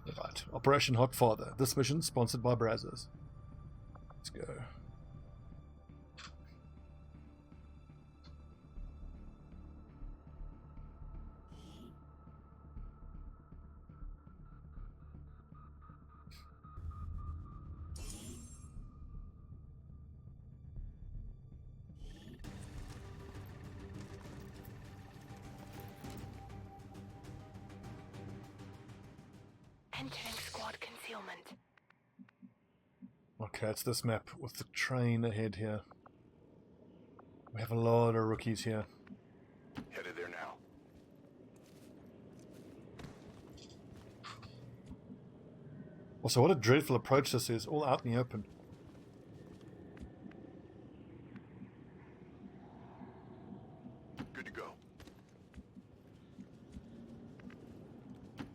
Right. Operation Hot Father. This mission sponsored by Brazzers. Let's go. Entering squad concealment. Okay, it's this map with the train ahead here. We have a lot of rookies here. Headed there now. Also, what a dreadful approach this is, all out in the open. Good to go.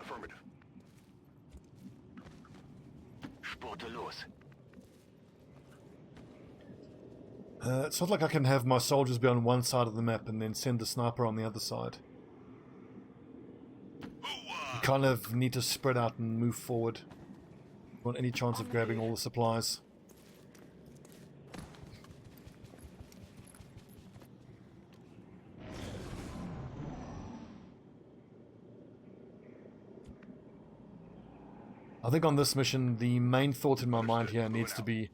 Affirmative. Sporte los. It's not like I can have my soldiers be on one side of the map and then send the sniper on the other side. You kind of need to spread out and move forward. Want any chance of grabbing all the supplies. I think on this mission, the main thought in my mind here needs to be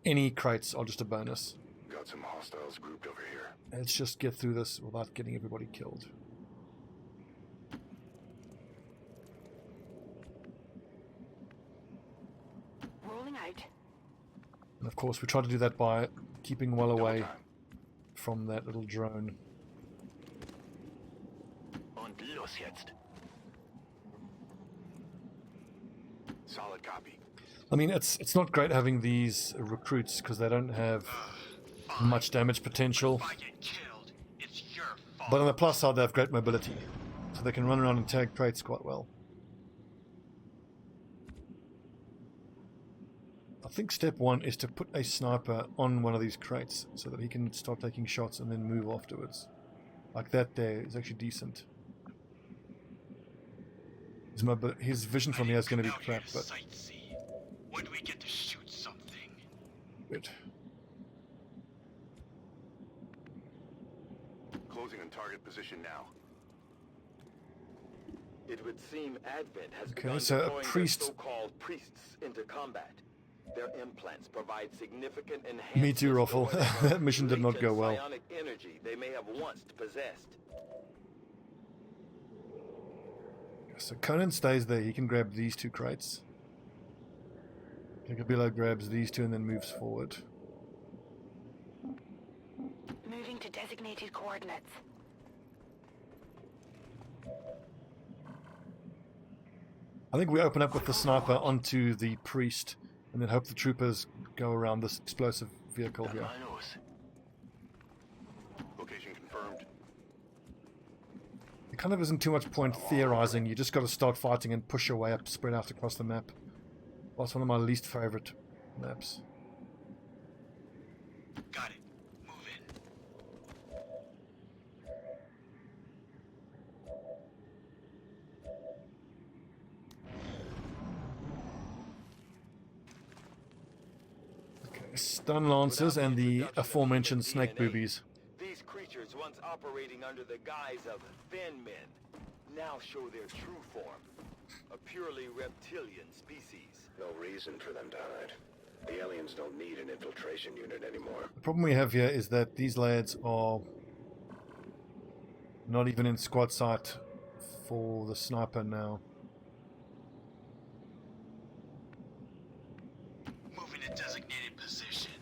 any crates are just a bonus. Got some hostiles grouped over here. Let's just get through this without getting everybody killed. Rolling out. And of course, we try to do that by keeping well away from that little drone. Und los jetzt. Solid copy. I mean, it's not great having these recruits because they don't have much damage potential. But on the plus side, they have great mobility, so they can run around and tag crates quite well. I think step one is to put a sniper on one of these crates so that he can start taking shots and then move afterwards. Like that there is actually decent. His vision from here is going to be crap, but... When do we get to shoot something? Good. Closing on target position now. It would seem Advent has Okay, begun so a deploying priest- their so-called priests into combat. Their implants provide significant enhancements. Me too, Ruffle. to whatever That mission did not go well. Psionic energy they may have once possessed. So Conan stays there. He can grab these two crates. Gabilo grabs these two and then moves forward. Moving to designated coordinates. I think we open up with the sniper onto the priest and then hope the troopers go around this explosive vehicle here. Location confirmed. There kind of isn't too much point theorizing. You just got to start fighting and push your way up, spread out across the map. That's one of my least favorite maps. Got it. Move in. Okay, stun lancers and the aforementioned snake boobies. These creatures, once operating under the guise of thin men, now show their true form. A purely reptilian species. No reason for them to hide. The aliens don't need an infiltration unit anymore. The problem we have here is that these lads are not even in squad sight for the sniper now. Move in a designated position.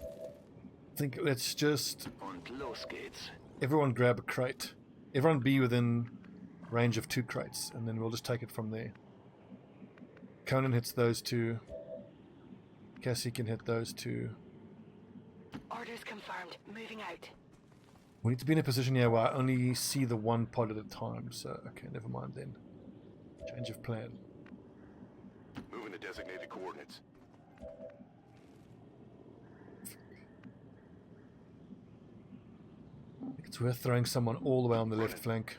I think let's just Und los geht's. everyone grab a crate. Everyone be within range of 2 crates, and then we'll just take it from there. Conan hits those 2. Cassie can hit those 2. Orders confirmed. Moving out. We need to be in a position here where I only see the one pod at a time, so okay, never mind then. Change of plan. Moving to designated coordinates. I think it's worth throwing someone all the way on the left flank.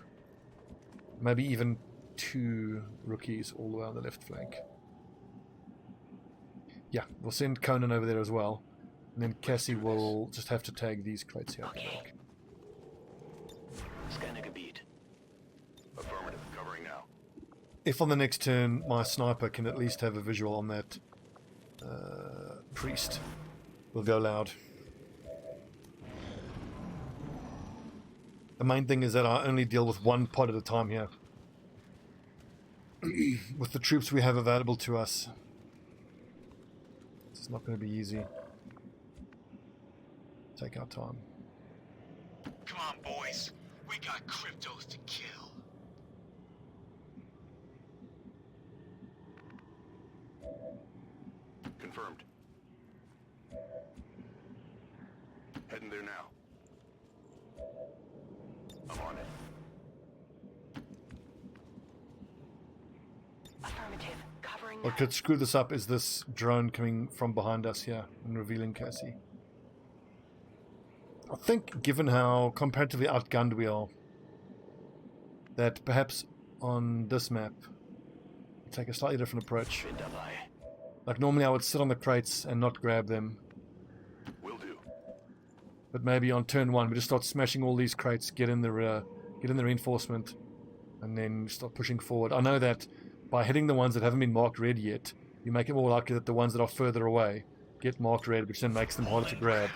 Maybe even 2 rookies all the way on the left flank. Yeah, we'll send Conan over there as well. And then Cassie will just have to tag these crates here. Okay. Scanning Gebiet. Affirmative. Covering now. If on the next turn my sniper can at least have a visual on that priest, we'll go loud. The main thing is that I only deal with one pod at a time here. With the troops we have available to us, it's not going to be easy. Take our time. Come on, boys. We got cryptos to kill. Confirmed. Heading there now. I'm on it. Affirmative. Covering What now. could screw this up is this drone coming from behind us here and revealing Cassie. I think, given how comparatively outgunned we are, that perhaps on this map, we take a slightly different approach. Bin dabei. Like normally I would sit on the crates and not grab them, Will do. but maybe on turn 1 we just start smashing all these crates, get in the reinforcement, and then start pushing forward. I know that by hitting the ones that haven't been marked red yet, you make it more likely that the ones that are further away get marked red, which then makes them harder to grab.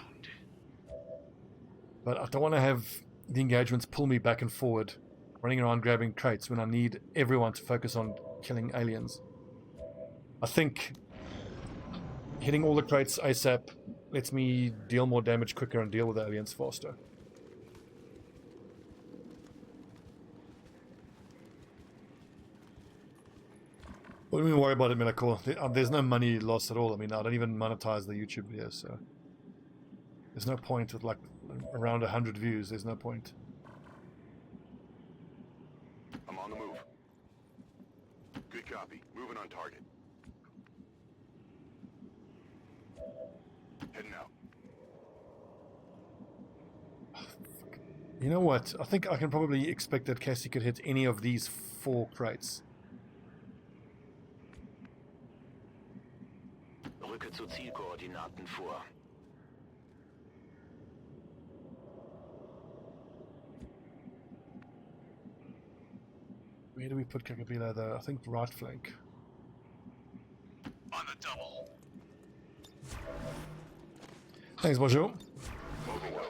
But I don't want to have the engagements pull me back and forward, running around grabbing crates when I need everyone to focus on killing aliens. I think hitting all the crates ASAP lets me deal more damage quicker and deal with the aliens faster. Don't even worry about it, Milakor. There's no money loss at all. I mean, I don't even monetize the YouTube videos, so there's no point with like around 100 views. There's no point. I'm on the move. Good copy. Moving on target. Heading out. You know what? I think I can probably expect that Cassie could hit any of these 4 crates. Rücke zu Zielkoordinaten vor. Where do we put Kakabila though? I think right flank. On the double. Thanks, Bonjour.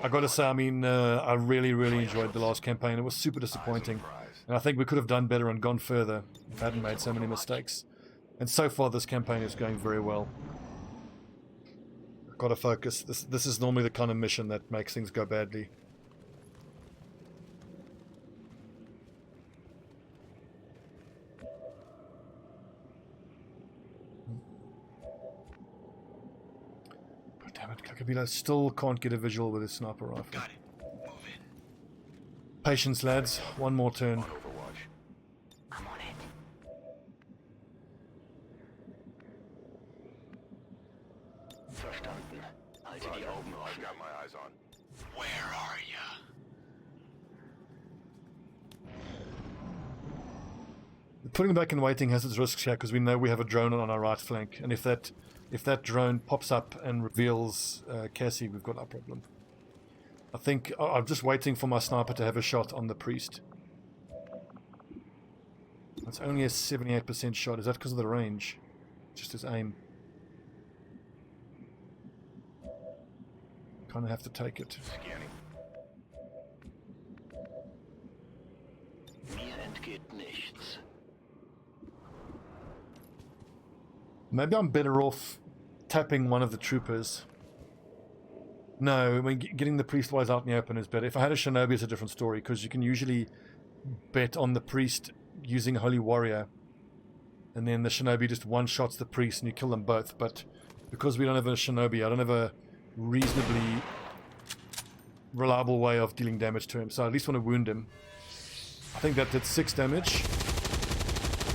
I gotta say, I mean, I really enjoyed the last campaign. It was super disappointing. And I think we could have done better and gone further if I hadn't made so many mistakes. And so far, this campaign is going very well. I've got to focus. This is normally the kind of mission that makes things go badly. God damn it, Kakabila still can't get a visual with his sniper rifle. Got it. Move in. Patience, lads. One more turn. On Overwatch. I'm on it. Verstanden. Halte die Augen offen. I've got my eyes on. Where are ya? Putting back and waiting has its risks here because we know we have a drone on our right flank, and if that drone pops up and reveals Cassie, we've got our problem. I think I'm just waiting for my sniper to have a shot on the priest. It's only a 78% shot. Is that because of the range? Just his aim. Kind of have to take it. Scanning. Mir entgeht nichts. Maybe I'm better off tapping one of the troopers. No, I mean, getting the priest wise out in the open is better. If I had a Shinobi, it's a different story, because you can usually bet on the priest using Holy Warrior, and then the Shinobi just one-shots the priest and you kill them both. But because we don't have a Shinobi, I don't have a reasonably reliable way of dealing damage to him, so I at least want to wound him. I think that did 6 damage.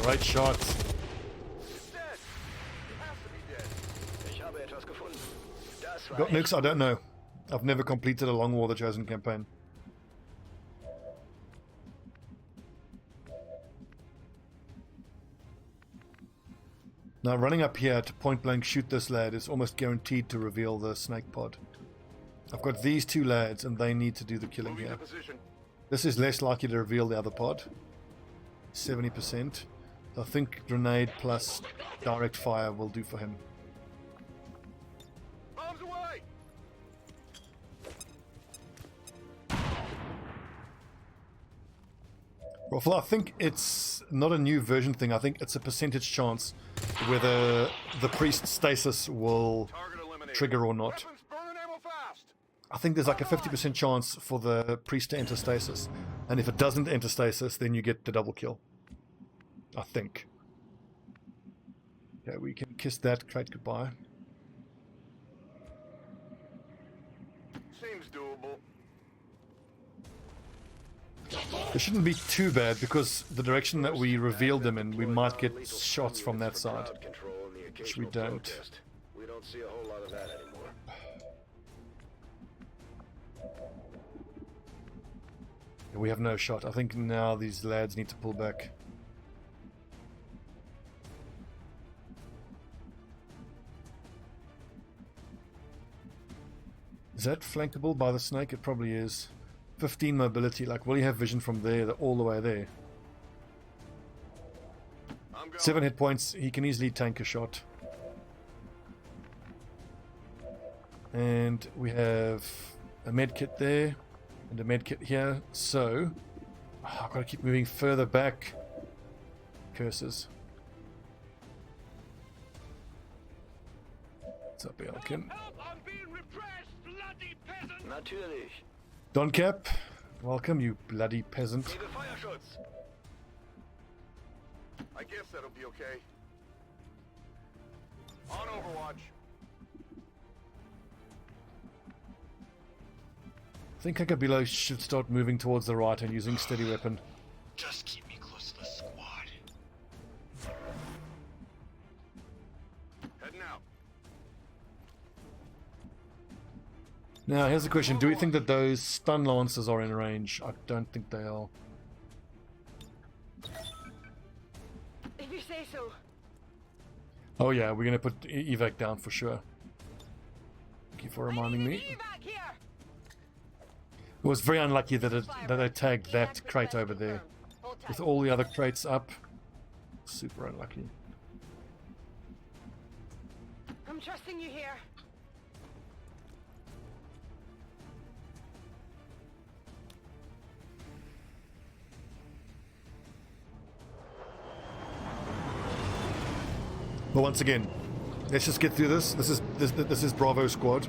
Great shot. Ich habe etwas gefunden. Das war Got nukes? I don't know. I've never completed a Long War: The Chosen campaign. Now running up here to point blank shoot this lad is almost guaranteed to reveal the snake pod. I've got these two lads and they need to do the killing here. This is less likely to reveal the other pod. 70%. I think grenade plus direct fire will do for him. Bombs away! Well, I think it's not a new version thing. I think it's a percentage chance whether the priest stasis will trigger or not. I think there's like a 50% chance for the priest to enter stasis. And if it doesn't enter stasis, then you get the double kill. I think. Okay, we can kiss that crate goodbye. Seems doable. It shouldn't be too bad because the direction that we revealed them in, we might get shots from that side, which we don't. We don't see a whole lot of that anymore. We have no shot. I think now these lads need to pull back. Is that flankable by the snake? It probably is. 15 mobility. Like, will he have vision from there all the way there? 7 hit points. He can easily tank a shot. And we have a med kit there. And a med kit here. So, I've got to keep moving further back. Curses. What's up, Elkin? Natürlich. Doncap, welcome, you bloody peasant. Gebe Feuerschutz. I guess that'll be okay. On Overwatch. I think Kakabilo should start moving towards the right and using steady weapon. Just keep me close to the squad. Heading out. Now, here's the question. Do we think that those stun lancers are in range? I don't think they are. If you say so. Oh yeah, we're going to put evac down for sure. Thank you for reminding me. Evac here. It was very unlucky that I tagged that crate over there. With all the other crates up. Super unlucky. I'm trusting you here. But once again, let's just get through this. This is Bravo Squad.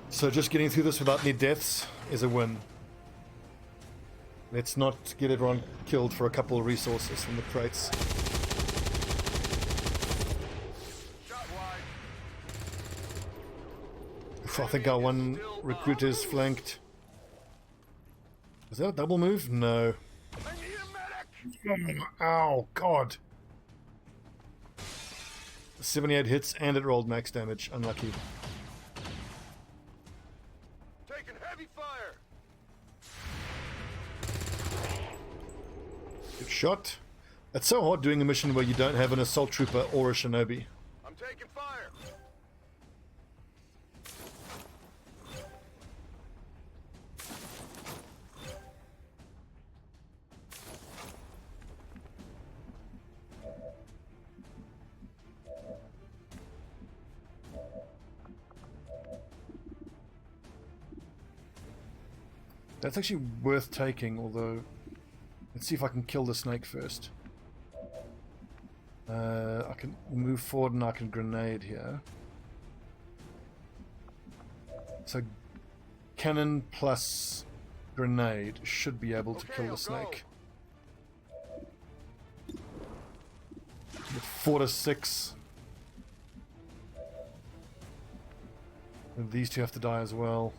So just getting through this without any deaths is a win. Let's not get everyone killed for a couple of resources from the crates. I think our one recruit is flanked. Is that a double move? No. Ow, God. 78 hits and it rolled max damage. Unlucky. Taking heavy fire. Good shot. It's so hard doing a mission where you don't have an assault trooper or a shinobi. I'm taking fire. That's actually worth taking, although... Let's see if I can kill the snake first. I can move forward and I can grenade here. So cannon plus grenade should be able to kill the snake. With 4 to 6. And these two have to die as well.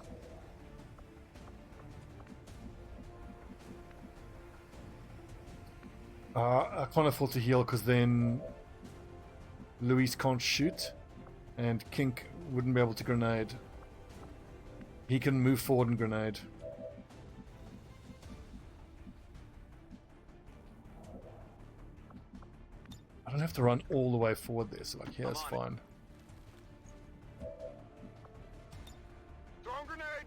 I can't afford to heal because then Luis can't shoot and Kink wouldn't be able to grenade. He can move forward and grenade. I don't have to run all the way forward there, so like here's fine. Throwing grenade.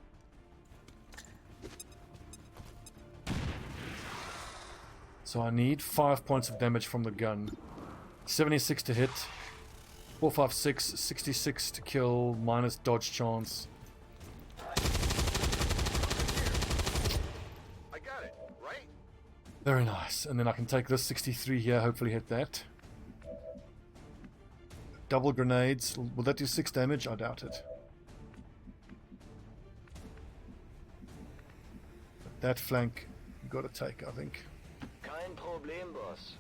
So I need 5 points of damage from the gun. 76 to hit. 456, 66 to kill, minus dodge chance. I got it, right? Very nice. And then I can take this 63 here, hopefully hit that. Double grenades. Will that do 6 damage? I doubt it. But that flank you got to take, I think. Kein Problem, Boss.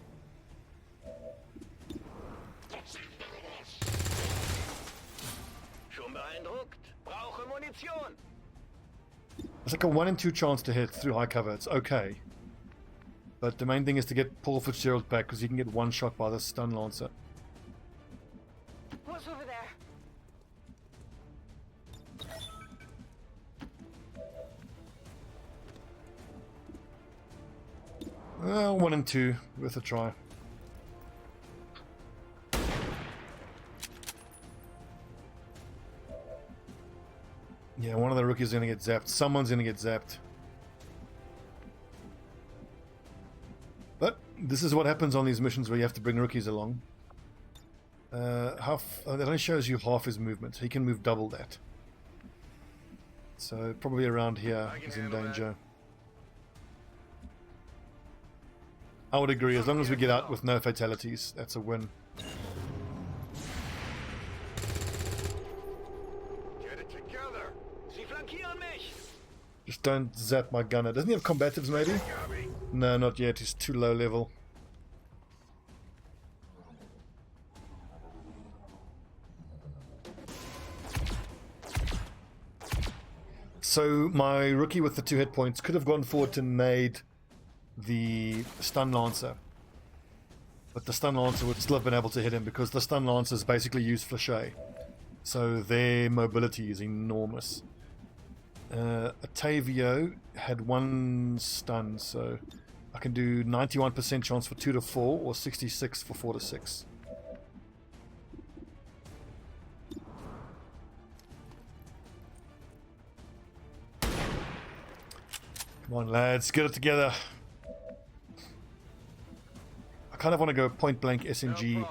Schon beeindruckt? Brauche Munition. It's like a 1 in 2 chance to hit through high cover. It's okay. But the main thing is to get Paul Fitzgerald back, because he can get one shot by the stun lancer. What's over there? Well, 1 in 2, worth a try. Yeah, one of the rookies is going to get zapped. Someone's going to get zapped. But this is what happens on these missions where you have to bring rookies along. That only shows you half his movement. He can move double that. So probably around here he's in danger. I would agree. As long as we get out with no fatalities, that's a win. Get it together. Sie flankieren mich. Just don't zap my gunner. Doesn't he have combatives maybe? No, not yet. He's too low level. So my rookie with the 2 hit points could have gone forward to nade the stun lancer, but the stun lancer would still have been able to hit him because the stun lancers basically use flashe, so their mobility is enormous. Atavio had 1 stun, so I can do 91% chance for 2 to 4 or 66 for 4 to 6. Come on lads, get it together. I kind of want to go point blank SMG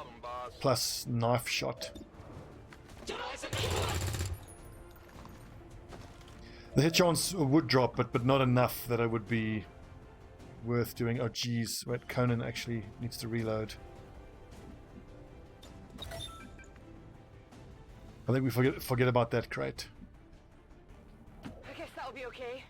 plus knife shot. The hit chance would drop, but not enough that it would be worth doing. Oh geez, wait, Conan actually needs to reload. I think we forget about that crate. I guess that'll be okay.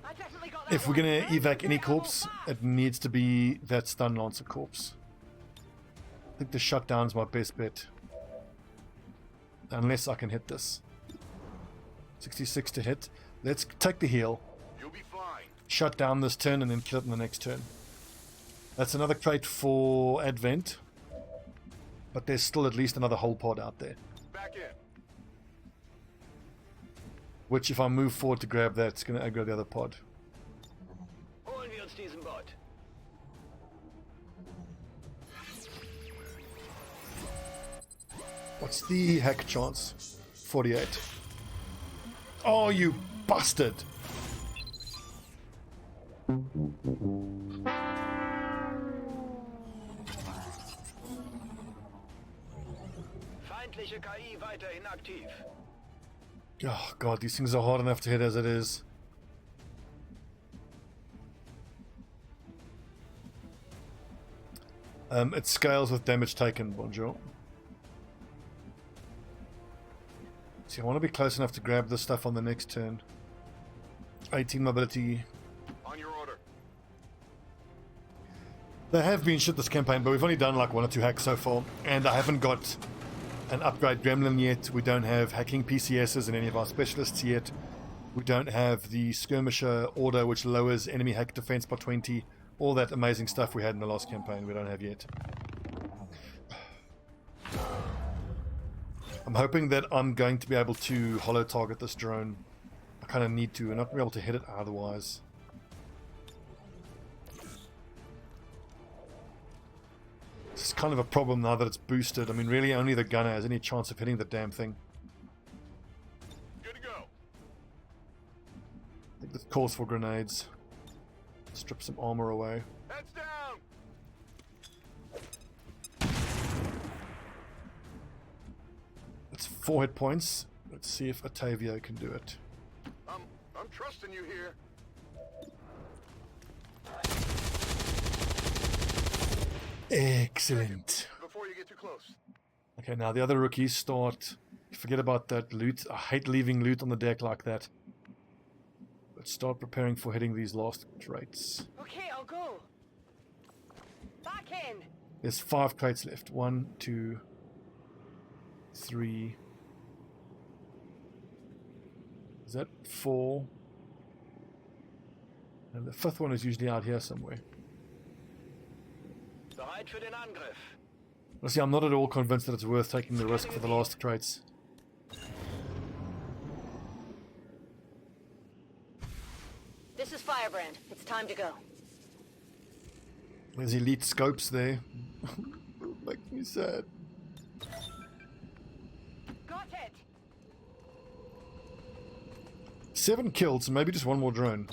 I definitely got that If we're one. gonna evac any corpse, it needs to be that stun lancer corpse. I think the shutdown's my best bet. Unless I can hit this. 66 to hit. Let's take the heal. You'll be fine. Shut down this turn and then kill it in the next turn. That's another crate for Advent. But there's still at least another whole pod out there. Back in. Which if I move forward to grab that, it's going to aggro the other pod. Holen wir uns diesen Bot. What's the hack chance? 48. Oh, you bastard! Feindliche KI weiterhin aktiv. Oh god, these things are hard enough to hit as it is. It scales with damage taken, bonjour. See, I want to be close enough to grab this stuff on the next turn. 18 mobility. On your order. There have been shit this campaign, but we've only done like 1 or 2 hacks so far, and I haven't got an upgrade gremlin yet. We don't have hacking PCSs in any of our specialists yet. We don't have the skirmisher order, which lowers enemy hack defense by 20. All that amazing stuff we had in the last campaign we don't have yet. I'm hoping that I'm going to be able to hollow target this drone. I kind of need to, and not be able to hit it otherwise. This is kind of a problem now that it's boosted. I mean, really only the gunner has any chance of hitting the damn thing. Good to go. I think this calls for grenades. Strip some armor away. Heads down. It's 4 hit points. Let's see if Otavio can do it. I'm trusting you here. Excellent. Before you get too close. Okay, now the other rookies start. Forget about that loot. I hate leaving loot on the deck like that. Let's start preparing for hitting these last crates. Okay, I'll go. Back in. There's 5 crates left. 1, 2, 3. Is that 4? And the 5th one is usually out here somewhere. Bereit für den Angriff. Honestly, I'm not at all convinced that it's worth taking the risk for the last crates. This is Firebrand. It's time to go. There's elite scopes there. Makes me sad. Got it. 7 kills, so maybe just one more drone.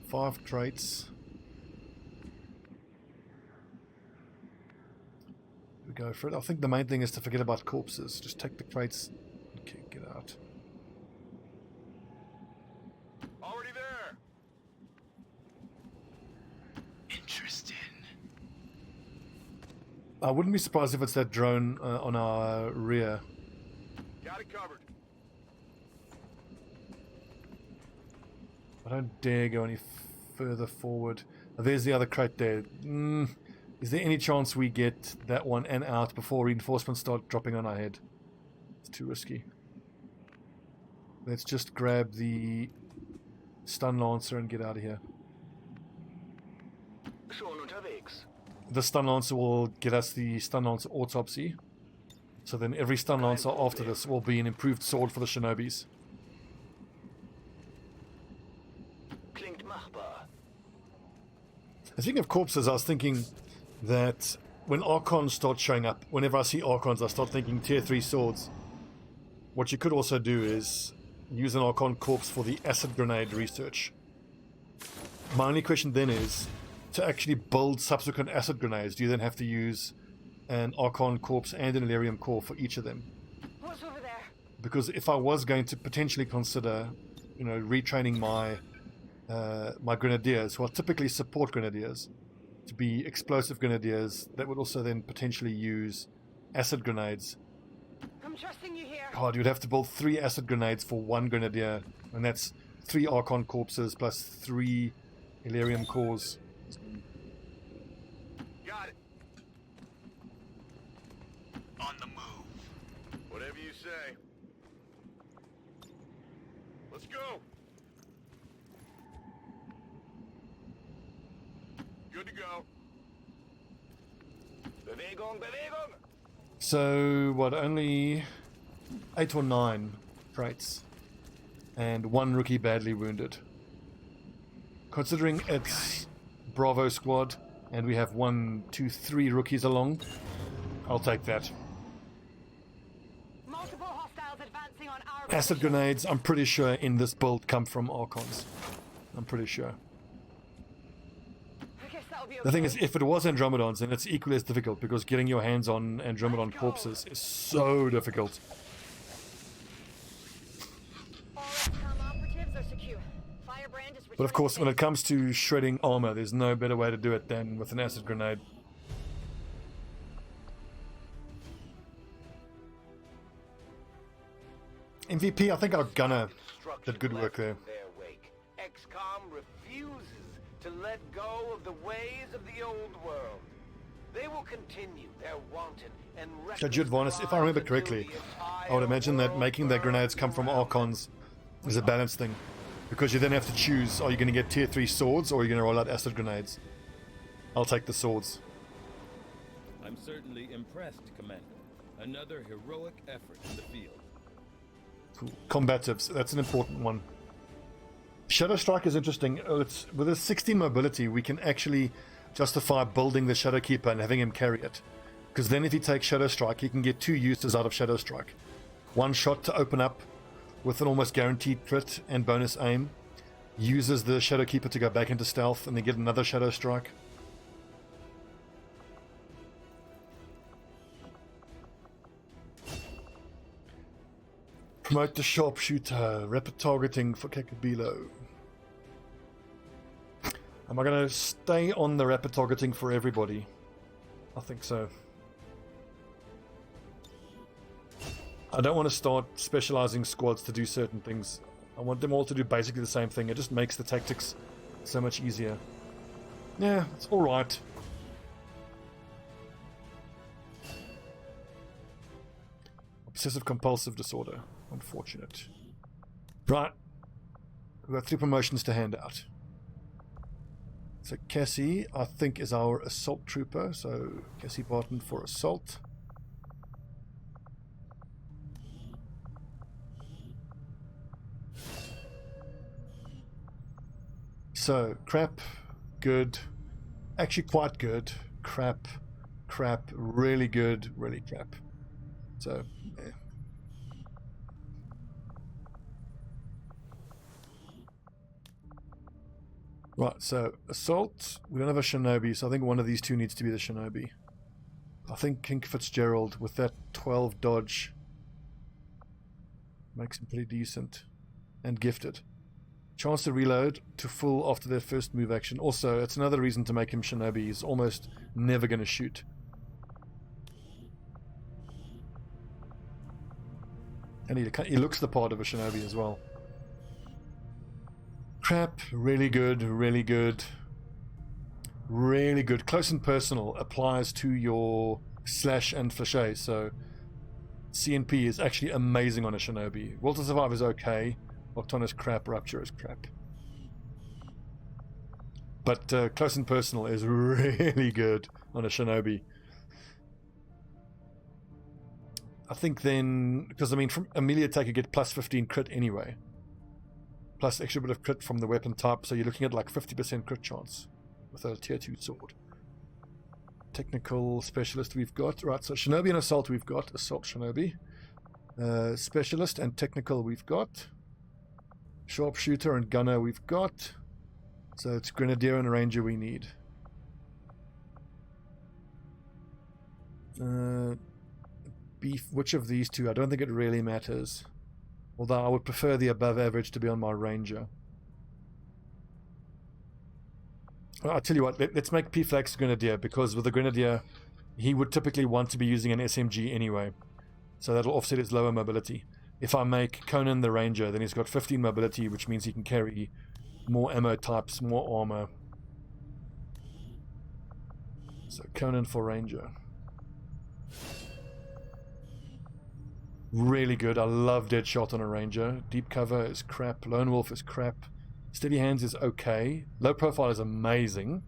5 crates. We go for it. I think the main thing is to forget about corpses. Just take the crates. Okay, get out. Already there. Interesting. I wouldn't be surprised if it's that drone on our rear. Got it covered. I don't dare go any further forward. Oh, there's the other crate there. Is there any chance we get that one and out before reinforcements start dropping on our head? It's too risky. Let's just grab the stun lancer and get out of here. Schon unterwegs. The stun lancer will get us the stun lancer autopsy. So then every stun lancer after this will be an improved sword for the Shinobis. Klingt machbar. Speaking of corpses, I was thinking that when Archons start showing up, whenever I see Archons, I start thinking tier 3 swords. What you could also do is use an Archon corpse for the acid grenade research. My only question then is, to actually build subsequent acid grenades, do you then have to use an Archon corpse and an Elerium core for each of them? What's over there? Because if I was going to potentially consider, retraining my my Grenadiers, who are typically support Grenadiers, to be explosive Grenadiers, that would also then potentially use acid grenades. I'm trusting you here. God, you'd have to build 3 acid grenades for 1 Grenadier, and that's 3 Archon corpses plus 3 Elerium cores. Got it. On the move. Whatever you say. Let's go. Good to go. Bewegung, Bewegung. So, what, only 8 or 9 crates, and 1 rookie badly wounded. Considering it's Bravo squad, and we have 1, 2, 3 rookies along, I'll take that. Multiple hostiles advancing on our Acid grenades, I'm pretty sure in this build come from Archons. I'm pretty sure. I guess that'll be okay. The thing is, if it was Andromedons, then it's equally as difficult, because getting your hands on Andromedon corpses is so difficult. All XCOM operatives are secure. Firebrand is But of course, when it comes to shredding armor, there's no better way to do it than with an acid grenade. MVP, I think our gunner did good work there. Their wake. XCOM refuses to let go of the ways of the old world. They will continue their wanton and reckless Judvanus, if I remember drive until correctly, the I would imagine that entire making their world grenades come from burns Archons is a balance thing. Because you then have to choose, are you going to get tier 3 swords or are you going to roll out acid grenades? I'll take the swords. I'm certainly impressed, Commander. Another heroic effort in the field. Cool. Combatives, that's an important one. Shadow Strike is interesting. It's, with a 16 mobility, we can actually justify building the Shadow Keeper and having him carry it. Because then if he takes Shadow Strike, he can get 2 uses out of Shadow Strike. 1 shot to open up with an almost guaranteed crit and bonus aim. Uses the Shadow Keeper to go back into stealth and then get another Shadow Strike. Promote the Sharpshooter. Rapid targeting for Kakabilo. Am I going to stay on the rapid targeting for everybody? I think so. I don't want to start specializing squads to do certain things. I want them all to do basically the same thing. It just makes the tactics so much easier. Yeah, it's alright. Obsessive compulsive disorder. Unfortunate. Right. We've got 3 promotions to hand out. So Cassie, I think, is our assault trooper. So Cassie Barton for assault. So crap, good, actually quite good, crap, crap, really good, really crap. So yeah. Right, so assault, we don't have a Shinobi, so I think one of these two needs to be the Shinobi. I think King Fitzgerald with that 12 dodge makes him pretty decent. And gifted. Chance to reload to full after their first move action. Also, it's another reason to make him Shinobi. He's almost never going to shoot. And he looks the part of a Shinobi as well. Crap, really good, really good. Really good. Close and personal applies to your slash and flashe, so CNP is actually amazing on a Shinobi. Will to Survive is okay. Octon is crap, Rupture is crap. But close and personal is really good on a Shinobi. I think then, because I mean, from a melee attack you get plus 15 crit anyway. Plus extra bit of crit from the weapon type, so you're looking at like 50% crit chance with a tier 2 sword. Technical specialist we've got. Right, so Shinobi and Assault we've got. Assault Shinobi. Specialist and technical we've got. Sharpshooter and Gunner we've got. So it's Grenadier and Ranger we need. Beef, which of these two? I don't think it really matters. Although I would prefer the above average to be on my Ranger. Well, I'll tell you what, let's make P-Flax Grenadier, because with the Grenadier, he would typically want to be using an SMG anyway. So that'll offset his lower mobility. If I make Conan the Ranger, then he's got 15 mobility, which means he can carry more ammo types, more armor. So Conan for Ranger. Really good. I love Deadshot on a Ranger. Deep Cover is crap. Lone Wolf is crap. Steady Hands is okay. Low Profile is amazing.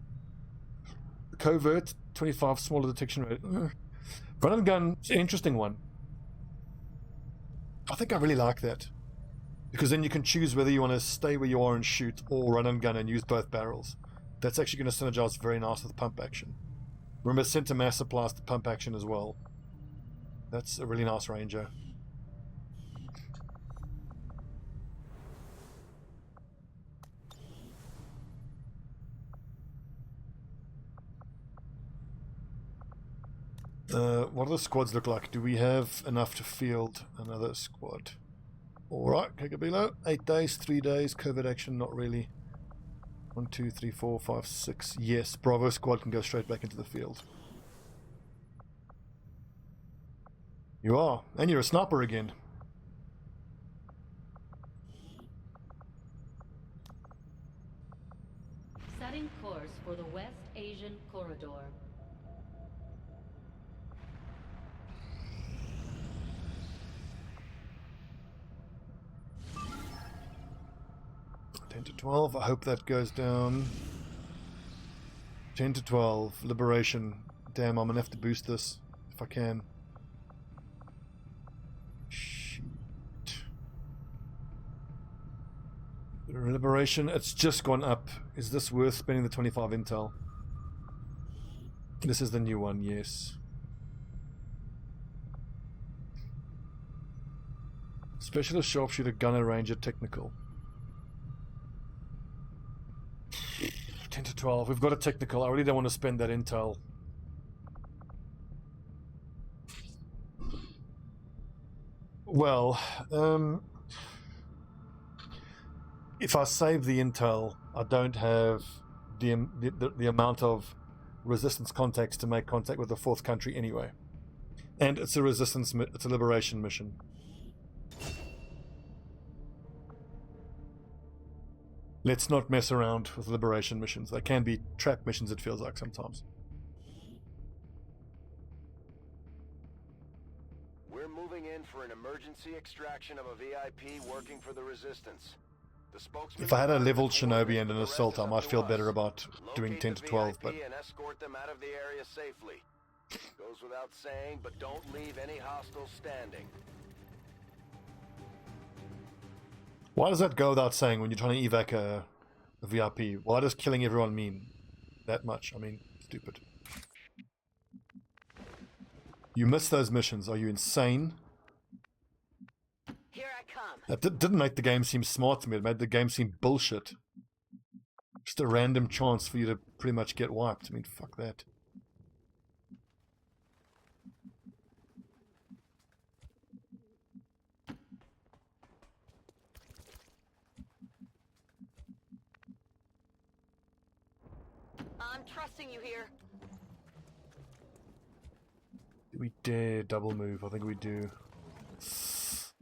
Covert, 25 smaller detection rate. Run and Gun is an interesting one. I think I really like that. Because then you can choose whether you want to stay where you are and shoot, or run and gun and use both barrels. That's actually going to synergize very nice with pump action. Remember, Center Mass applies to pump action as well. That's a really nice Ranger. What do the squads look like? Do we have enough to field another squad? Alright, Kakabilo. 8 days, 3 days, covert action, not really. 1, 2, 3, 4, 5, 6. Yes, Bravo squad can go straight back into the field. You are, and you're a sniper again. Setting course for the West Asian Corridor. To 12, I hope that goes down. 10 to 12, Liberation. Damn, I'm gonna have to boost this if I can. Shoot. Liberation, it's just gone up. Is this worth spending the 25 intel? This is the new one, yes. Specialist, Sharpshooter, Gunner, Ranger, Technical. 10 to 12. We've got a Technical. I really don't want to spend that intel. Well, if I save the intel, I don't have the amount of resistance contacts to make contact with the fourth country anyway. And it's a resistance, it's a liberation mission. Let's not mess around with liberation missions. They can be trap missions, it feels like sometimes. We're moving in for an emergency extraction of a VIP working for the Resistance. The spokesman If I had a leveled Shinobi and an assault, I might feel better about doing 10 to 12, but... and escort them out of the area safely. Goes without saying, but don't leave any hostiles standing. Why does that go without saying when you're trying to evac a VIP? Why does killing everyone mean that much? I mean, stupid. You miss those missions. Are you insane? Here I come. That didn't make the game seem smart to me. It made the game seem bullshit. Just a random chance for you to pretty much get wiped. I mean, fuck that. I'm trusting you here. Do we dare double move? I think we do.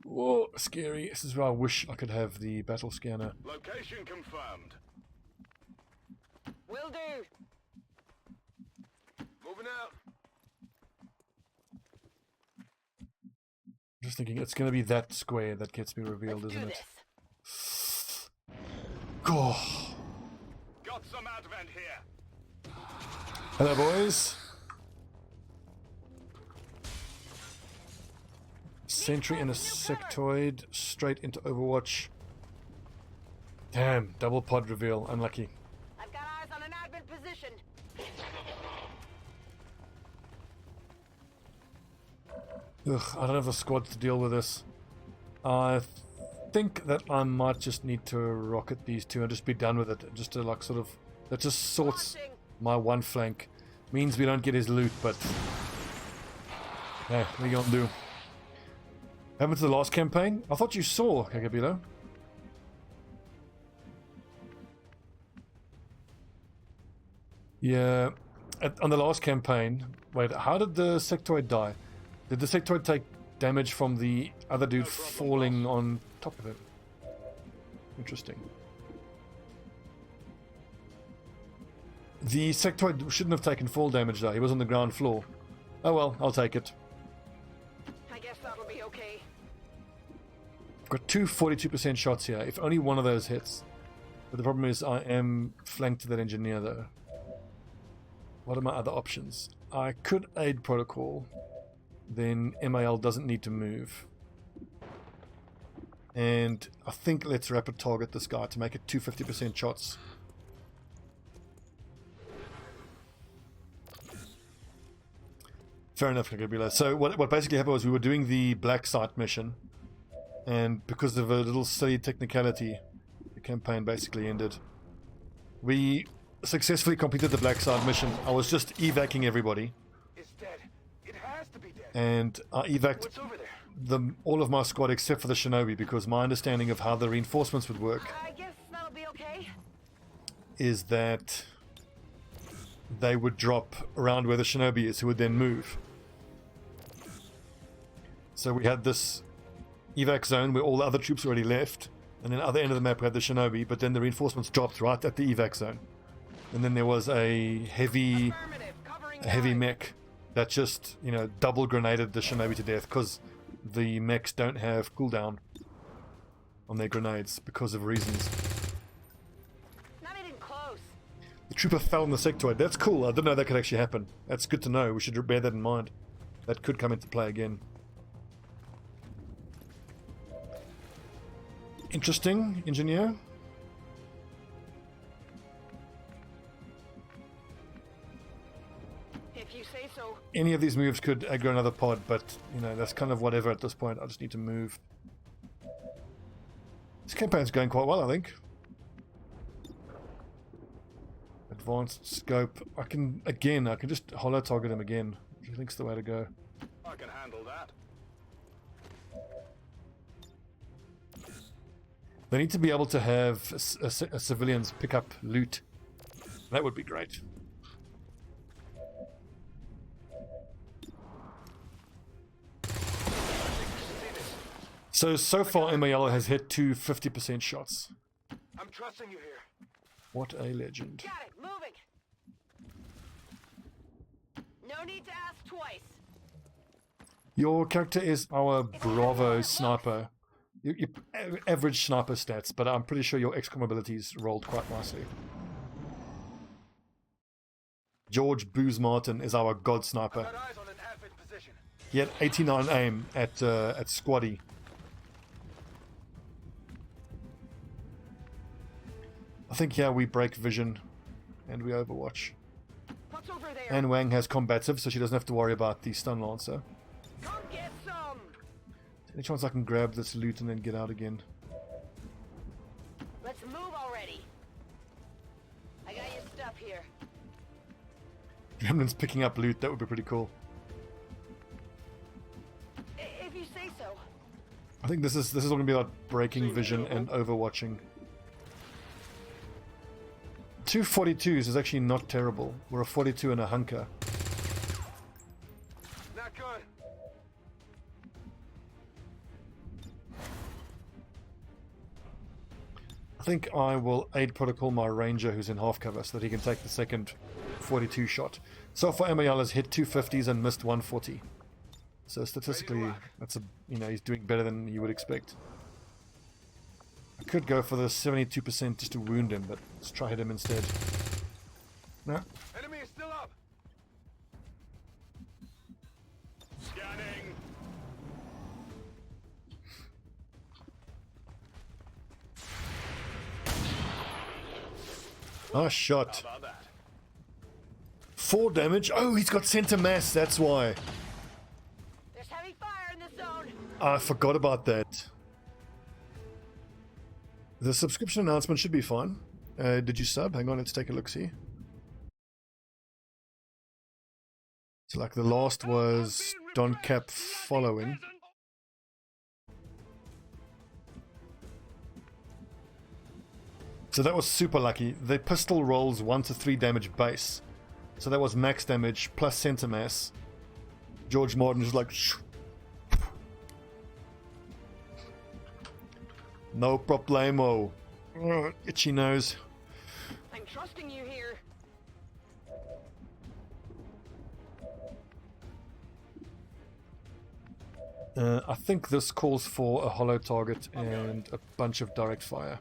Whoa, scary. This is where I wish I could have the battle scanner. Location confirmed. Will do. Moving out. Just thinking, it's going to be that square that gets me revealed, Let's isn't do it? this. Oh. Got some advent here. Hello, boys. Sentry and a sectoid straight into Overwatch. Damn, double pod reveal. Unlucky. I've got eyes on an admin position. Ugh, I don't have the squad to deal with this. I think that I might just need to rocket these two and just be done with it. Just to like sort of... That just sorts Launching. my one flank. Means we don't get his loot, but... Yeah, what are you gonna do? Happened to the last campaign? I thought you saw, Kakabilo. Yeah, on the last campaign... Wait, how did the sectoid die? Did the sectoid take damage from the other dude falling on top of it? Interesting. The sectoid shouldn't have taken fall damage though. He was on the ground floor. Oh well, I'll take it. I guess that'll be okay. I've got two 42% shots here. If only one of those hits. But the problem is I am flanked to that engineer though. What are my other options? I could aid protocol. Then MAL doesn't need to move. And I think let's rapid target this guy to make it 250% shots. Fair enough, Kakabila. So what basically happened was we were doing the black site mission, and because of a little silly technicality, the campaign basically ended. We successfully completed the black site mission. I was just evacuating everybody. It's dead. It has to be dead. And I evac What's over there? all of my squad except for the Shinobi, because my understanding of how the reinforcements would work I guess that'll be okay. is that they would drop around where the Shinobi is, who would then move. So we had this evac zone where all the other troops already left, and then at the other end of the map we had the Shinobi, but then the reinforcements dropped right at the evac zone. And then there was a heavy mech that just, you know, double grenaded the Shinobi to death, because the mechs don't have cooldown on their grenades because of reasons. Not even close. The trooper fell in the sectoid. That's cool. I didn't know that could actually happen. That's good to know. We should bear that in mind. That could come into play again. Interesting, engineer. any of these moves could aggro another pod, but you know, that's kind of whatever at this point. I just need to move. This campaign's going quite well, I think. Advanced scope. I can just holo target him again, which I think's the way to go. I can handle that. They need to be able to have civilians pick up loot. That would be great. So far, MAL has hit 2 50% shots. I'm trusting you here. What a legend. Got it. Moving. No need to ask twice. Your character is our Bravo sniper. Your average sniper stats, but I'm pretty sure your XCOM abilities rolled quite nicely. George Booze Martin is our god sniper. Got eyes on an advent position. He had 89 aim at Squaddy. I think here we break vision and we overwatch. What's over there? And Wang has combative, so she doesn't have to worry about the stun lancer. Come get some. Any chance I can grab this loot and then get out again? Let's move already. I got your stuff here. Gremlin's picking up loot, that would be pretty cool. If you say so. I think this is all gonna be about breaking vision and overwatching. 2 42s is actually not terrible. We're a 42 and a hunker. Not good. I think I will aid protocol my ranger who's in half cover so that he can take the second 42 shot. So far MAL has hit 250s and missed 140. So statistically that's he's doing better than you would expect. I could go for the 72% just to wound him, but let's try hit him instead. No. Enemy is still up. Scanning. Nice shot. How about that? 4 damage. Oh, he's got center mass, that's why. There's heavy fire in this zone. I forgot about that. The subscription announcement should be fine. Did you sub? Hang on, let's take a look-see. So like the last was Don Cap following. So that was super lucky. The pistol rolls 1 to 3 damage base. So that was max damage plus center mass. George Martin is like... Shoo. No problemo. Itchy nose. I'm trusting you here. I think this calls for a hollow target and a bunch of direct fire.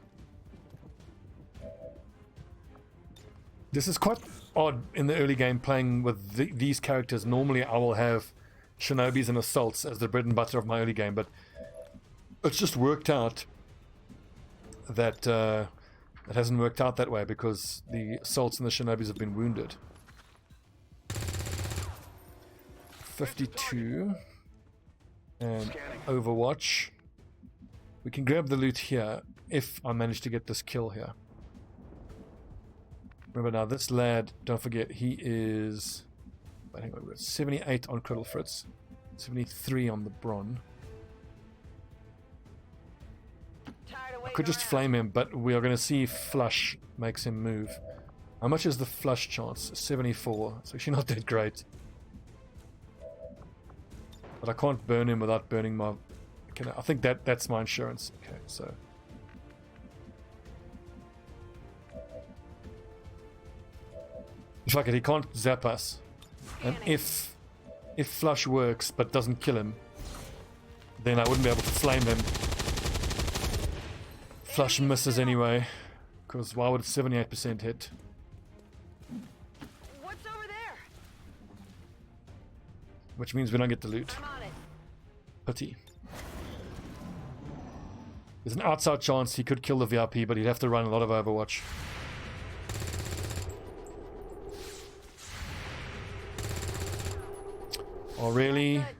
This is quite odd in the early game playing with these characters. Normally I will have Shinobis and assaults as the bread and butter of my early game, but it's just worked out that it hasn't worked out that way because the assaults and the Shinobis have been wounded. 52 and Overwatch. We can grab the loot here if I manage to get this kill here. Remember now, this lad, don't forget, he is... Wait, hang on, we've got 78 on Criddle Fritz, 73 on the Bron. I could just flame him, but we are going to see if Flush makes him move. How much is the Flush chance? 74. It's actually not that great. But I can't burn him without burning my... I think that's my insurance. Okay, so... Fuck it, he can't zap us. And if Flush works but doesn't kill him, then I wouldn't be able to flame him. Flush misses anyway, because why would 78% hit? What's over there? Which means we don't get the loot. I'm on it. Pity. There's an outside chance he could kill the VIP, but he'd have to run a lot of Overwatch. Oh, really? That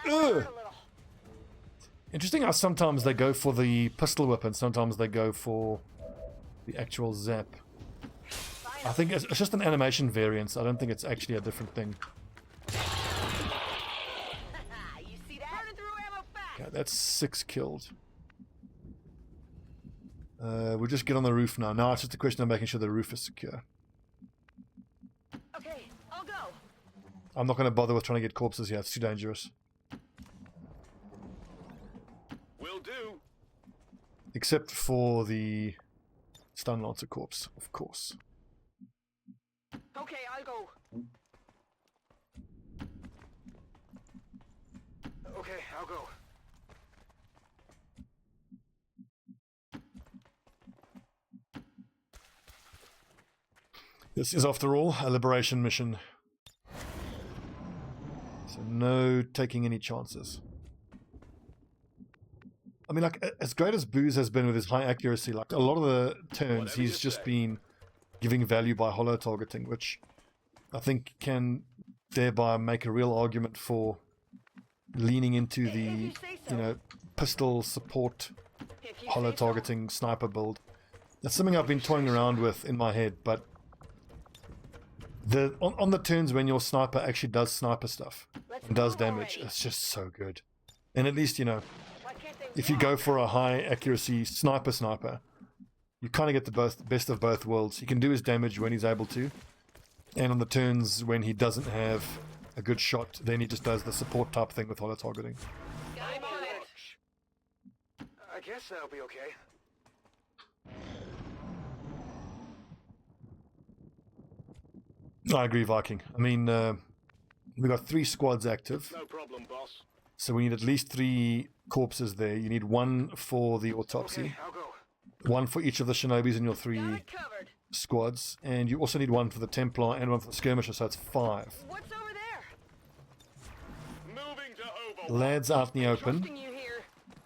Ugh. hurt a little. Interesting how sometimes they go for the pistol whip and sometimes they go for the actual zap. I think it's just an animation variance. I don't think it's actually a different thing. You see that? Burning through ammo fast. Okay, that's 6 killed. We'll just get on the roof now. Now it's just a question of making sure the roof is secure. Okay, I'll go. I'm not going to bother with trying to get corpses here. It's too dangerous. Will do. Except for the Stun Lancer corpse, of course. Okay, I'll go. Okay, I'll go. This is, after all, a liberation mission. So no taking any chances. I mean, like, as great as Booze has been with his high accuracy, like, a lot of the turns he's just been giving value by holo targeting, which I think can thereby make a real argument for leaning into the, you know, pistol support holo targeting sniper build. That's something I've been toying around with in my head, but on the turns when your sniper actually does sniper stuff and does damage, it's just so good. And at least, you know, if you go for a high accuracy sniper, you kind of get the best of both worlds. He can do his damage when he's able to, and on the turns when he doesn't have a good shot, then he just does the support type thing with holo targeting. I'm on it. I guess that'll be okay. I agree, Viking. I mean, we got 3 squads active, No problem, boss. so we need at least 3 corpses there. You need 1 for the autopsy, Okay, I'll go. 1 for each of the Shinobis in your 3 Got it covered. squads, and you also need 1 for the Templar and 1 for the Skirmisher, so it's 5. What's over there? Moving to Overwatch. Lads out in the open, Trusting you here.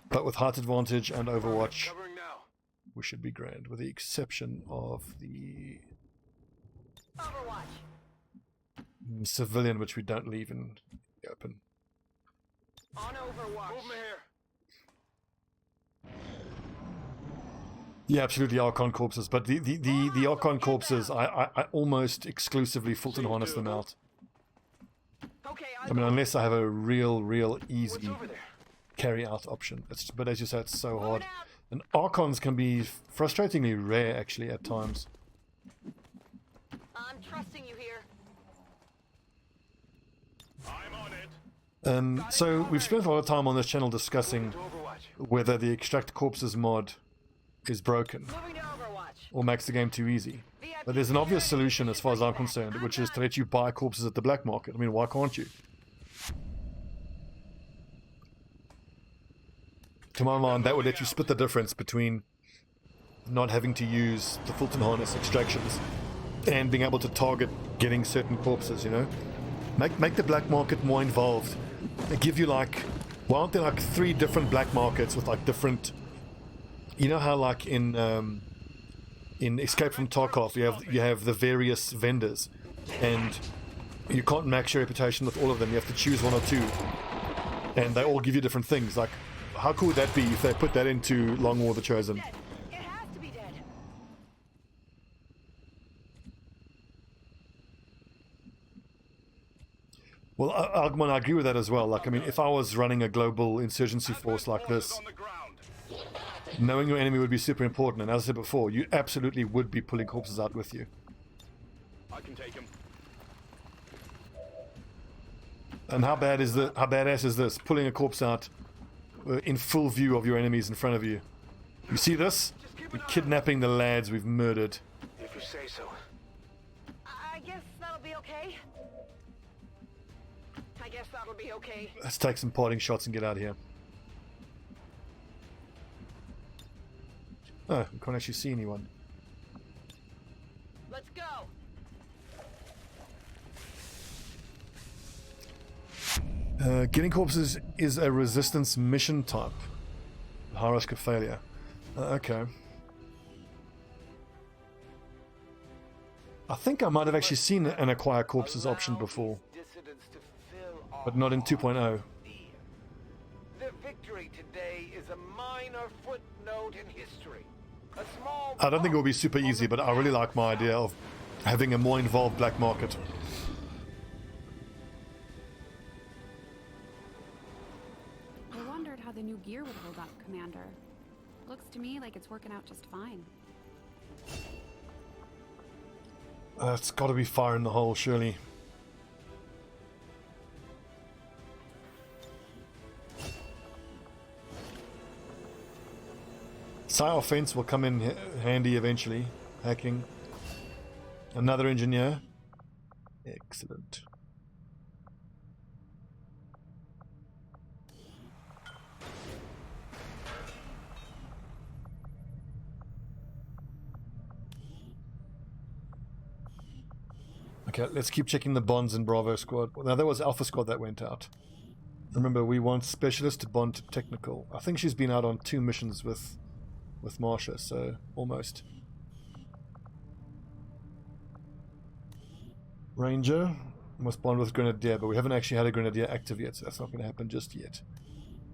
but with height advantage and Overwatch, Covering now. we should be grand, with the exception of the Overwatch. civilian, which we don't leave in the open. On Overwatch. Move me here. Yeah, absolutely Archon corpses, but the Archon corpses, I almost exclusively Fulton harness them out. Okay, I mean, unless I have a real easy What's over there? carry out option. But as you said, it's so hard. Moving out. And Archons can be frustratingly rare, actually, at times. I'm trusting you here. I'm on it. So we've spent a lot of time on this channel discussing To Overwatch. whether the Extract Corpses mod is broken Moving to Overwatch. or makes the game too easy. But there's an obvious solution as far as I'm concerned, which is to let you buy corpses at the black market. I mean, why can't you? To my mind, that would let you split the difference between not having to use the Fulton Harness extractions and being able to target getting certain corpses, you know? Make the black market more involved. They give you like, why aren't there like 3 different black markets with like different, you know how like in Escape from Tarkov you have the various vendors and you can't max your reputation with all of them. You have to choose 1 or 2 and they all give you different things. Like, how cool would that be if they put that into Long War of the Chosen? Dead. It has to be dead. Well, I agree with that as well. Like, I mean, if I was running a global insurgency force like this, On the ground. knowing your enemy would be super important. And as I said before, you absolutely would be pulling corpses out with you. I can take him. And how badass is this? Pulling a corpse out in full view of your enemies in front of you. You see this? We're kidnapping the lads we've murdered. If you say so. I guess that'll be okay. I guess that'll be okay. Let's take some parting shots and get out of here. Oh, we can't actually see anyone. Let's go. Getting corpses is a resistance mission type. High risk of failure. Okay. I think I might have actually seen an acquire corpses option before. Dissident to fill our But not in 2.0. hearts with fear. Their victory today is a minor footnote in history. A small I don't think it will be super easy, but I really like my idea of having a more involved black market. I wondered how the new gear would hold up, Commander. Looks to me like it's working out just fine. It's got to be fire in the hole, surely. Psi offense will come in handy eventually. Hacking. Another engineer. Excellent. Okay, let's keep checking the bonds in Bravo squad. Now, that was Alpha squad that went out. Remember, we want specialist to bond to technical. I think she's been out on 2 missions with Marsha, so almost. Ranger must bond with Grenadier, but we haven't actually had a Grenadier active yet, so that's not going to happen just yet.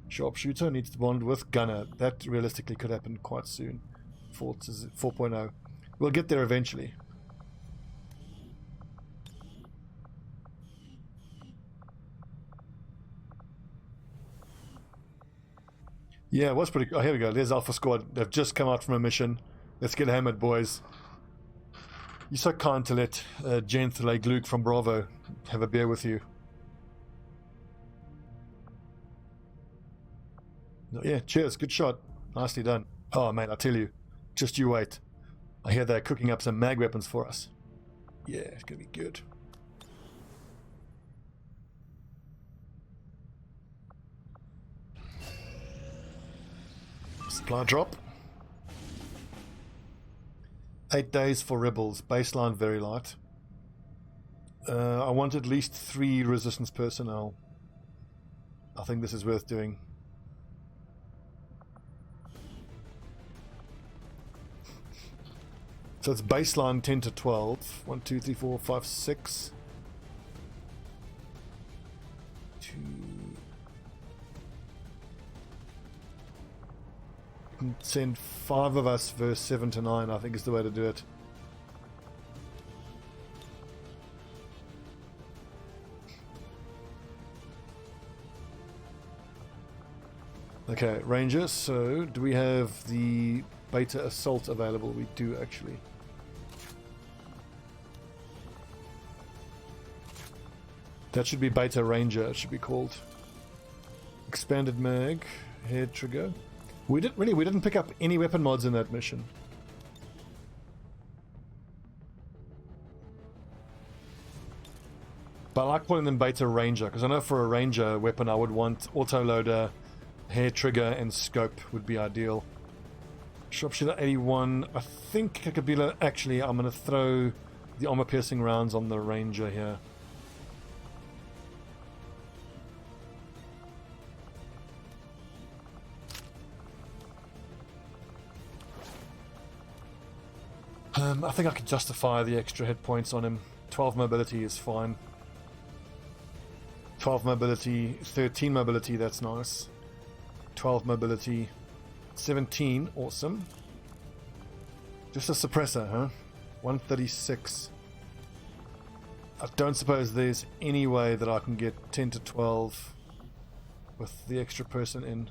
Sharpshooter needs to bond with Gunner. That realistically could happen quite soon. 4.0. We'll get there eventually. Yeah, it was pretty... Oh, here we go. There's Alpha Squad. They've just come out from a mission. Let's get hammered, boys. You're so kind to let Jenth like Luke from Bravo have a beer with you. Yeah, cheers. Good shot. Nicely done. Oh, mate, I tell you. Just you wait. I hear they're cooking up some mag weapons for us. Yeah, it's going to be good. Supply drop. 8 days for rebels. Baseline very light. I want at least 3 resistance personnel. I think this is worth doing. So it's baseline 10 to 12. 1, 2, 3, 4, 5, 6. 2. Send 5 of us verse 7 to 9, I think is the way to do it. Okay, Ranger, so do we have the Beta Assault available? We do actually. That should be Beta Ranger, it should be called. Expanded mag, hair trigger. We didn't pick up any weapon mods in that mission. But I like calling them Beta Ranger, because I know for a Ranger weapon I would want autoloader, hair trigger, and scope would be ideal. Sharpshooter 81. I think Kakabila... Actually, I'm going to throw the armor-piercing rounds on the Ranger here. I think I can justify the extra hit points on him. 12 mobility is fine. 12 mobility, 13 mobility, that's nice. 12 mobility, 17, awesome. Just a suppressor, huh? 136. I don't suppose there's any way that I can get 10 to 12 with the extra person in.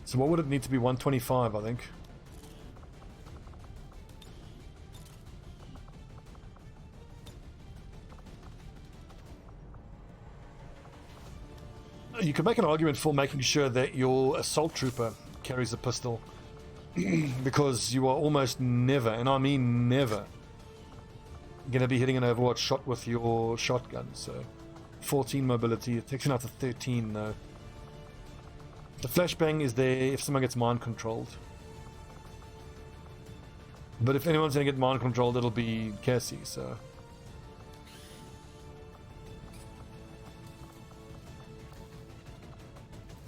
So what would it need to be? 125, I think. You could make an argument for making sure that your assault trooper carries a pistol. Because you are almost never, and I mean never, going to be hitting an Overwatch shot with your shotgun. So 14 mobility, it takes you out to 13 though. The flashbang is there if someone gets mind controlled. But if anyone's going to get mind controlled, it'll be Cassie, so...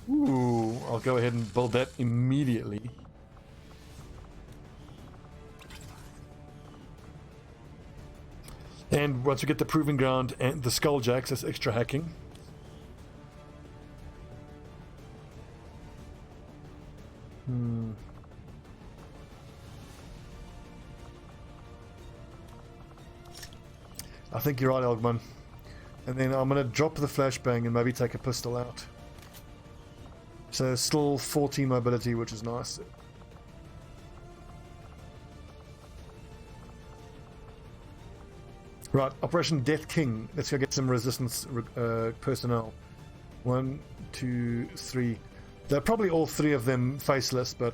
Ooh, I'll go ahead and build that immediately. And once we get the Proving Ground and the Skulljacks, that's extra hacking. I think you're right, Elgman. And then I'm going to drop the flashbang and maybe take a pistol out. So still 14 mobility, which is nice. Right, Operation Death King. Let's go get some resistance personnel. 1, 2, 3. They're probably all 3 of them faceless, but...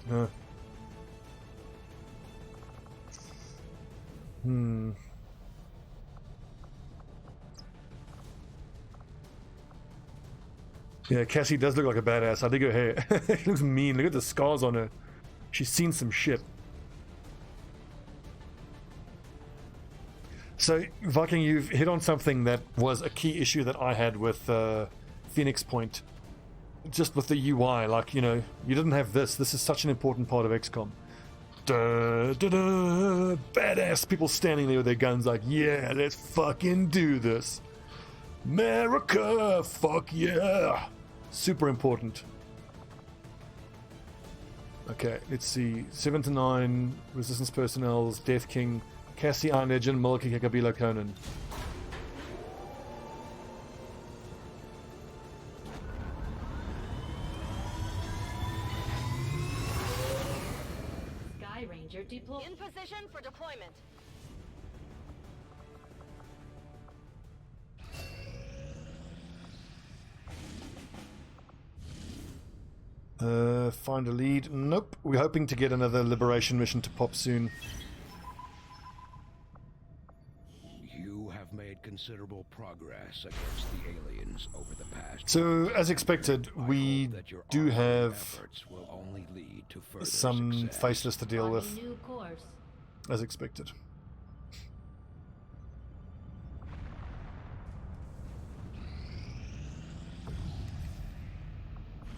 Yeah, Cassie does look like a badass. I dig her hair. She looks mean. Look at the scars on her. She's seen some shit. So, Viking, you've hit on something that was a key issue that I had with Phoenix Point. Just with the UI, like, you know, you didn't have this. This is such an important part of XCOM. Badass people standing there with their guns like, yeah, let's fucking do this. America, fuck yeah. Super important. Okay, let's see. 7 to 9, Resistance Personnel's Death King, Cassie, Iron Legend, Mulki, Kakabilo, Conan. Sky Ranger deploy. In position for deployment. Find a lead. Nope. We're hoping to get another liberation mission to pop soon. You have made considerable progress against the aliens over the past. So, as expected, we do have will only lead to further some success. faceless to deal with, New course. as expected.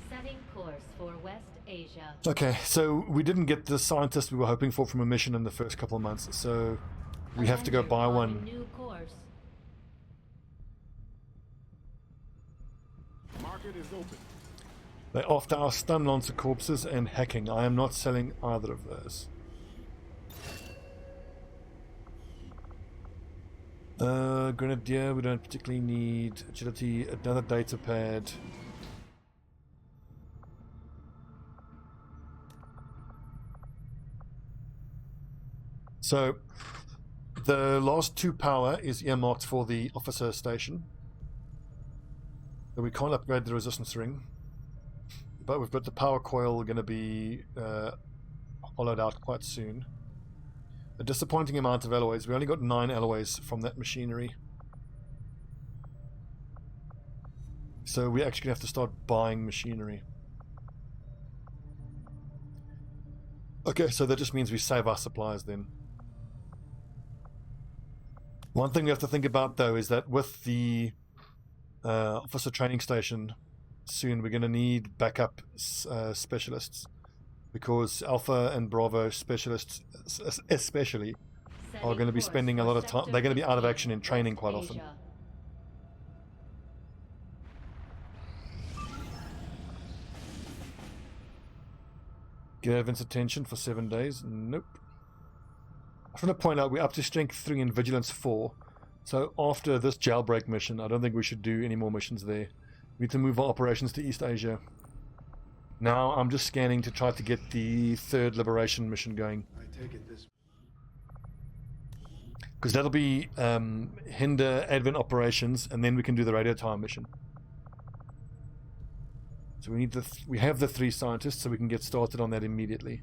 Setting course for West Asia. Okay, so we didn't get the scientist we were hoping for from a mission in the first couple of months, so we have to go buy one. New course. Market is open. They're after our stun lancer corpses and hacking. I am not selling either of those. Grenadier, we don't particularly need. Agility, another data pad. So, the last 2 power is earmarked for the officer station. So we can't upgrade the resistance ring. But we've got the power coil going to be hollowed out quite soon. A disappointing amount of alloys. We only got 9 alloys from that machinery. So we actually have to start buying machinery. Okay, so that just means we save our supplies then. One thing we have to think about though is that with the officer training station soon we're going to need backup specialists, because Alpha and Bravo specialists especially are going to be spending a lot of time. They're going to be out of action in training quite often. Get Vince's attention for 7 days. Nope. I just want to point out we're up to strength 3 and vigilance 4. So after this jailbreak mission, I don't think we should do any more missions there. We need to move our operations to East Asia. Now I'm just scanning to try to get the 3rd liberation mission going. I take it this. Because that'll be hinder advent operations, and then we can do the radio tower mission. So we need we have the 3 scientists, so we can get started on that immediately.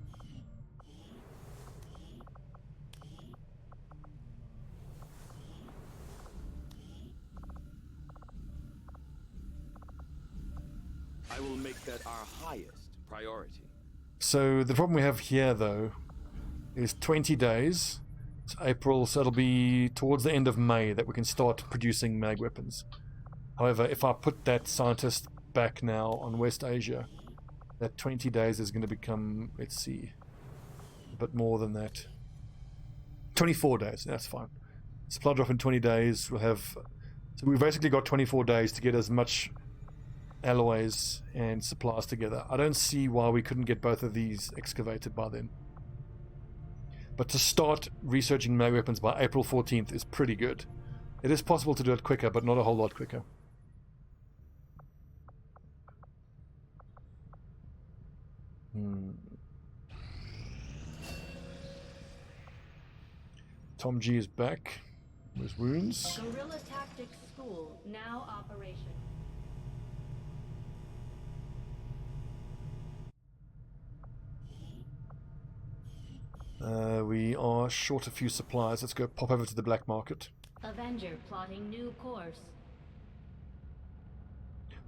I will make that our highest priority. So the problem we have here, though, is 20 days. It's April, so it'll be towards the end of May that we can start producing mag weapons. However, if I put that scientist back now on West Asia, that 20 days is going to become, let's see, a bit more than that. 24 days, that's fine. Supply drop in 20 days, we'll have... So we've basically got 24 days to get as much alloys and supplies together. I don't see why we couldn't get both of these excavated by then. But to start researching mag weapons by April 14th is pretty good. It is possible to do it quicker, but not a whole lot quicker. Tom G is back. With wounds. Guerrilla Tactics School now operation. We are short a few supplies. Let's go pop over to the black market. Avenger plotting new course.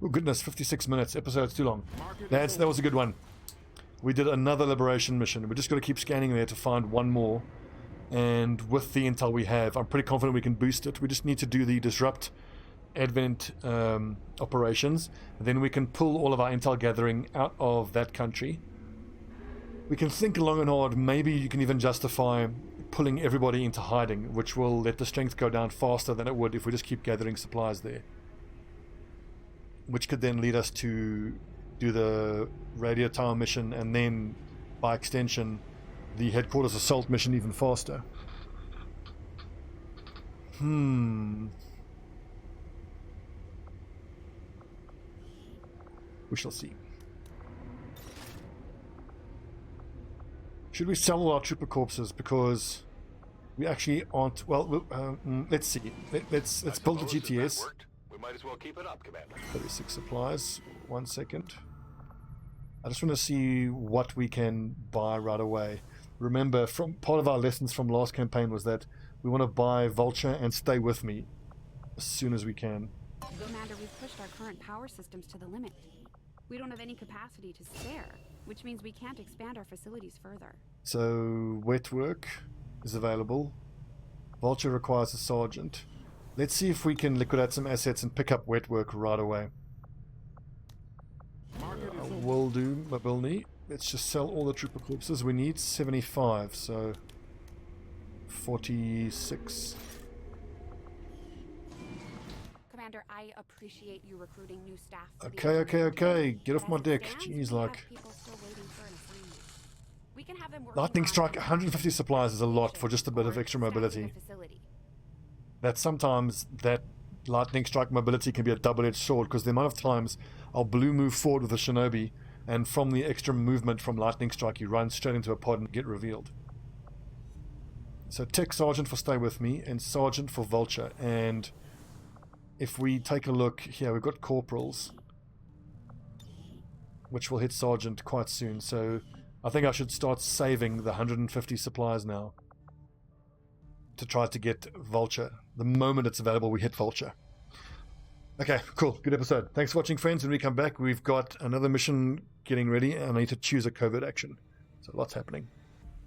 Oh goodness, 56 minutes. Episode's too long. That was a good one. We did another liberation mission. We're just going to keep scanning there to find one more. And with the intel we have, I'm pretty confident we can boost it. We just need to do the disrupt advent operations. Then we can pull all of our intel gathering out of that country. We can think long and hard. Maybe you can even justify pulling everybody into hiding, which will let the strength go down faster than it would if we just keep gathering supplies there. Which could then lead us to do the radio tower mission, and then by extension the headquarters assault mission even faster. We shall see. Should we sell all our trooper corpses, because we actually aren't... Well, let's see. Let's build the GTS. We might as well keep it up, Commander. 36 supplies. 1 second. I just want to see what we can buy right away. Remember, from part of our lessons from last campaign was that we want to buy Vulture and stay with me as soon as we can. Commander, we've pushed our current power systems to the limit. We don't have any capacity to spare, which means we can't expand our facilities further. So, wet work is available. Vulture requires a sergeant. Let's see if we can liquidate some assets and pick up wet work right away. Will do, Mobility. Let's just sell all the trooper corpses. We need 75, so 46. Commander, I appreciate you recruiting new staff. Okay. Get off my deck. Jeez, like... Lightning Strike, 150 supplies is a lot for just a bit of extra mobility. That sometimes that Lightning Strike mobility can be a double-edged sword, because the amount of times I'll blue move forward with a Shinobi, and from the extra movement from Lightning Strike you run straight into a pod and get revealed. So Tech Sergeant for Stay With Me, and Sergeant for Vulture. And if we take a look here, we've got Corporals, which will hit Sergeant quite soon. So I think I should start saving the 150 supplies now to try to get Vulture. The moment it's available, we hit Vulture. Okay, cool. Good episode. Thanks for watching, friends. When we come back, we've got another mission getting ready, and I need to choose a covert action. So lots happening.